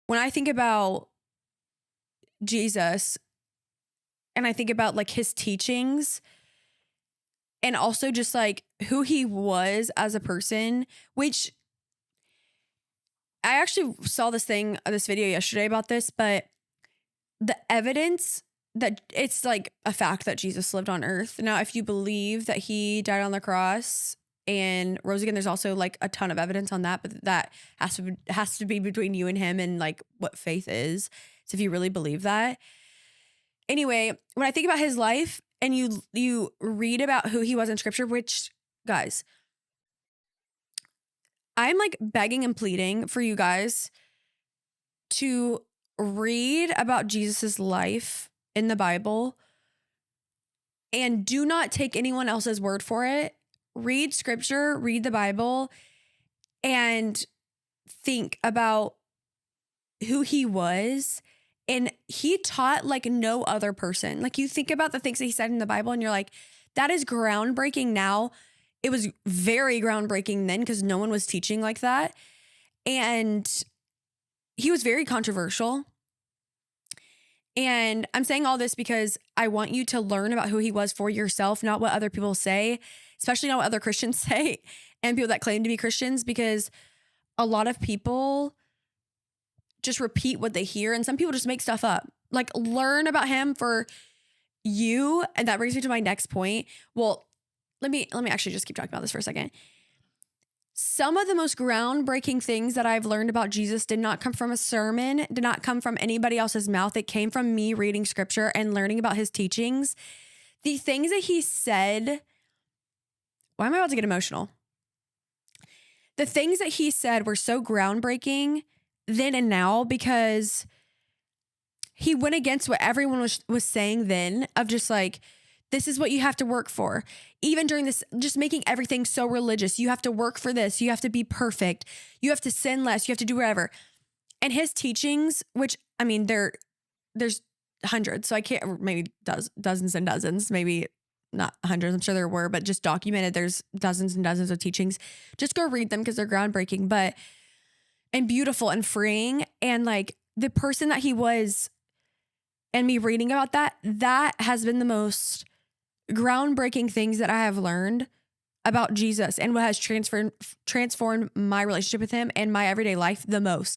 when I think about Jesus and I think about like his teachings and also just like who he was as a person, which I actually saw this video yesterday about this, but the evidence that it's like a fact that Jesus lived on earth. Now, if you believe that he died on the cross and rose again, there's also like a ton of evidence on that, but that has to be between you and him and like what faith is. So if you really believe that. Anyway, when I think about his life and you read about who he was in scripture, which guys, I'm like begging and pleading for you guys to read about Jesus's life in the Bible and do not take anyone else's word for it. Read scripture, read the Bible, and think about who he was. And he taught like no other person. Like you think about the things that he said in the Bible and you're like, that is groundbreaking now. It was very groundbreaking then because no one was teaching like that. And he was very controversial. And I'm saying all this because I want you to learn about who he was for yourself, not what other people say, especially not what other Christians say and people that claim to be Christians, because a lot of people just repeat what they hear and some people just make stuff up. Like learn about him for you. And that brings me to my next point. Well, let me actually just keep talking about this for a second. Some of the most groundbreaking things that I've learned about Jesus did not come from a sermon, did not come from anybody else's mouth. It came from me reading scripture and learning about his teachings. The things that he said, why am I about to get emotional? The things that he said were so groundbreaking then and now because he went against what everyone was saying then of just like, this is what you have to work for. Even during this, just making everything so religious. You have to work for this. You have to be perfect. You have to sin less. You have to do whatever. And his teachings, which, I mean, there's hundreds. So I can't, maybe dozens and dozens, maybe not hundreds. I'm sure there were, but just documented. There's dozens and dozens of teachings. Just go read them because they're groundbreaking, and beautiful and freeing. And like the person that he was and me reading about that has been the most groundbreaking things that I have learned about Jesus and what has transformed my relationship with him and my everyday life the most.